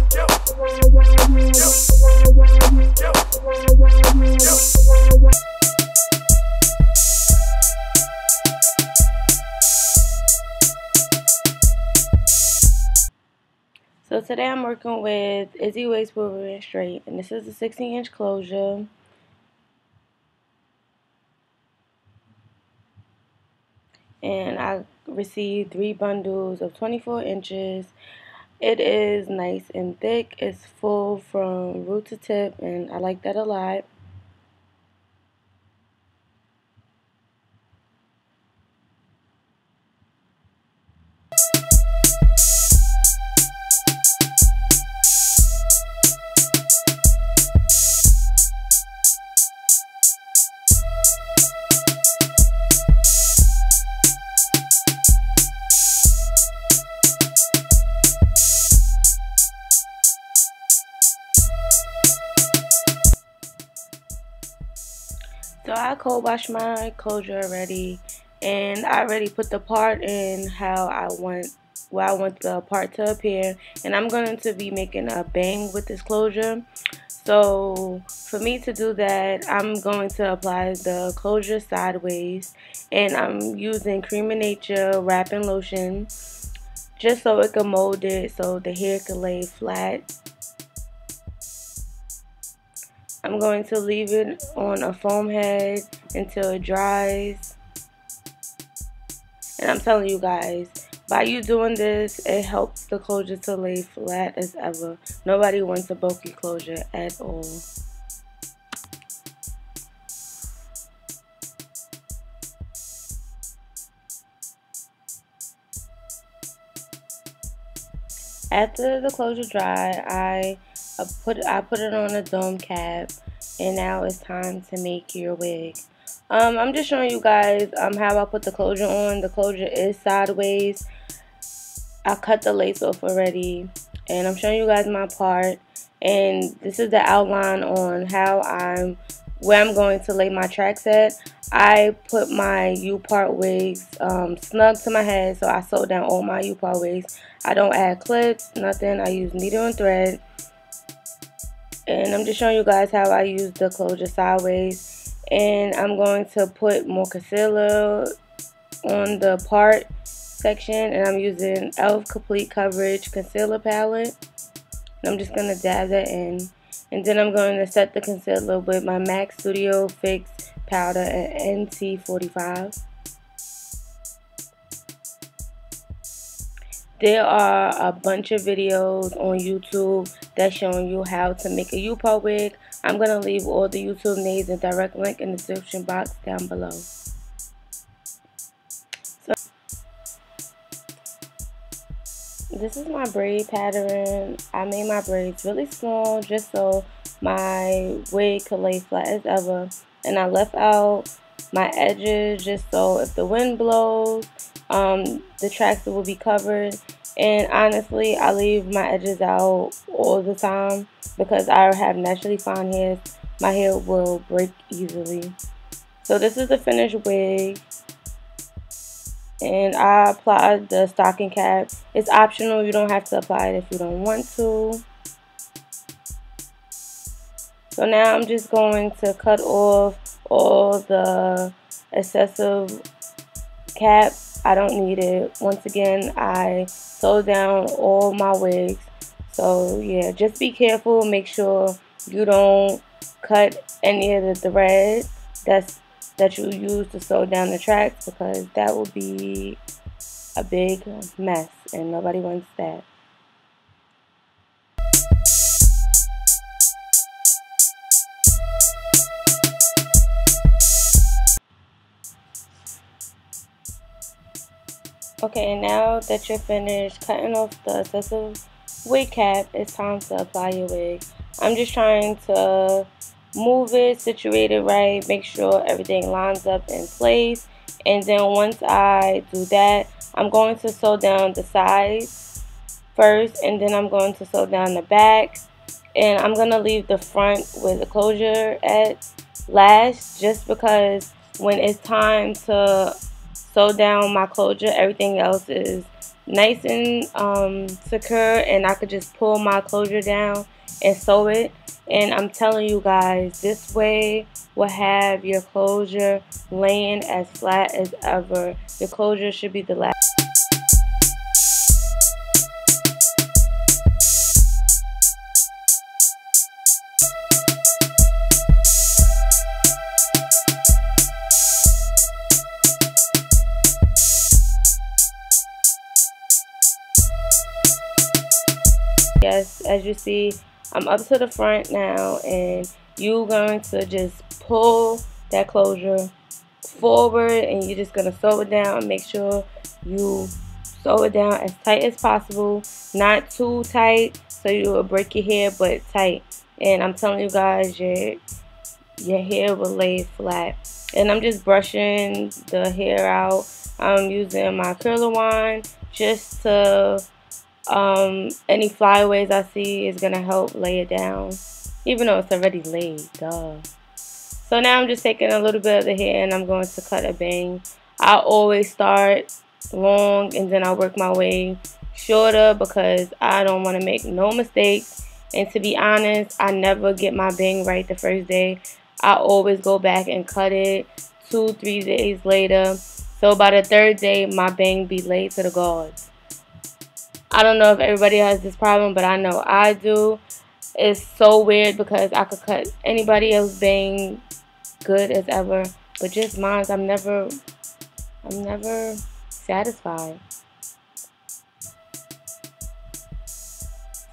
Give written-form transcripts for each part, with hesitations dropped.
So today I'm working with iZiWiG's Peruvian Straight, and this is a 16-inch closure. And I received 3 bundles of 24 inches. It is nice and thick. It's full from root to tip, and I like that a lot. So I cold washed my closure already, and I already put the part in how I want the part to appear, and I'm going to be making a bang with this closure. So for me to do that, I'm going to apply the closure sideways, and I'm using Cream of Nature wrapping lotion just so it can mold it so the hair can lay flat. I'm going to leave it on a foam head until it dries. And I'm telling you guys, by you doing this, it helps the closure to lay flat as ever. Nobody wants a bulky closure at all. After the closure dry, I put it on a dome cap, and now it's time to make your wig. I'm just showing you guys how I put the closure on. The closure is sideways. I cut the lace off already, and I'm showing you guys my part. And this is the outline on where I'm going to lay my tracks at. I put my UPART wigs snug to my head, so I sewed down all my UPART wigs. I don't add clips, nothing. I use needle and thread. And I'm just showing you guys how I use the closure sideways. And I'm going to put more concealer on the part section, and I'm using e.l.f. Complete Coverage Concealer Palette. And I'm just going to dab that in. And then I'm going to set the concealer with my MAC Studio Fix powder and NT45. There are a bunch of videos on YouTube that's showing you how to make a UPART wig. I'm going to leave all the YouTube names and direct link in the description box down below. So, this is my braid pattern. I made my braids really small just so my wig could lay flat as ever. And I left out my edges just so if the wind blows, the tracks will be covered. And honestly, I leave my edges out all the time because I have naturally fine hair. My hair will break easily. So this is the finished wig, and I applied the stocking cap. It's optional. You don't have to apply it if you don't want to. So now I'm just going to cut off all the excessive cap. I don't need it. Once again, I sewed down all my wigs. So yeah, just be careful. Make sure you don't cut any of the thread that you use to sew down the tracks, because that will be a big mess and nobody wants that. Okay, and now that you're finished cutting off the excessive wig cap, it's time to apply your wig. I'm just trying to move it, situate it right, make sure everything lines up in place. And then once I do that, I'm going to sew down the sides first, and then I'm going to sew down the back. And I'm going to leave the front with the closure at last, just because when it's time to sew down my closure, everything else is nice and secure, and I could just pull my closure down and sew it. And I'm telling you guys, this way will have your closure laying as flat as ever. Your closure should be the last. Yes, as you see, I'm up to the front now, and you're going to just pull that closure forward, and you're just going to sew it down. Make sure you sew it down as tight as possible, not too tight so you will break your hair, but tight. And I'm telling you guys, your hair will lay flat. And I'm just brushing the hair out. I'm using my curler wand just to any flyaways I see is gonna help lay it down, even though it's already laid. Duh. So now I'm just taking a little bit of the hair and I'm going to cut a bang. I always start long and then I work my way shorter because I don't want to make no mistakes. And to be honest, I never get my bang right the first day. I always go back and cut it 2-3 days later. So by the third day, my bang be laid to the gods. I don't know if everybody has this problem, but I know I do. It's so weird because I could cut anybody else's bang good as ever, but just mine, I'm never satisfied.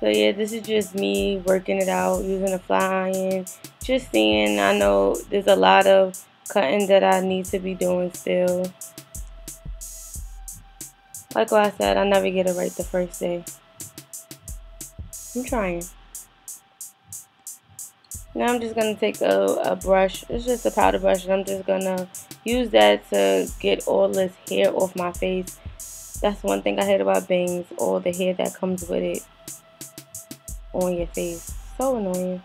So yeah, this is just me working it out, using a fly iron, just seeing. I know there's a lot of cutting that I need to be doing still. Like what I said, I never get it right the first day. I'm trying. Now I'm just going to take a brush. It's just a powder brush, and I'm just going to use that to get all this hair off my face. That's one thing I hate about bangs, all the hair that comes with it on your face. So annoying.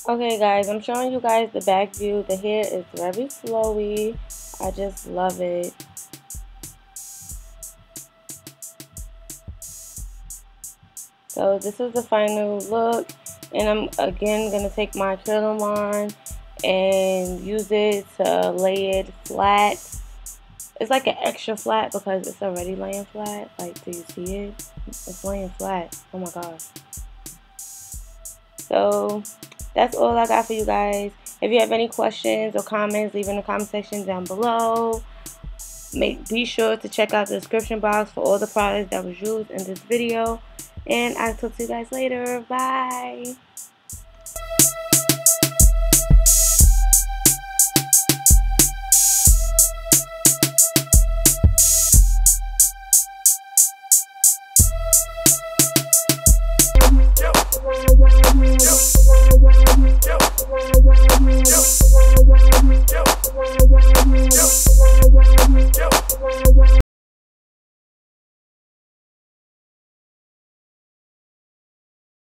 Okay guys, I'm showing you guys the back view. The hair is very flowy. I just love it. So this is the final look, and I'm again going to take my curling wand and use it to lay it flat. It's like an extra flat because it's already laying flat. Like, do you see it? It's laying flat. Oh my gosh. So that's all I got for you guys. If you have any questions or comments, leave in the comment section down below. Be sure to check out the description box for all the products that was used in this video. And I'll talk to you guys later. Bye.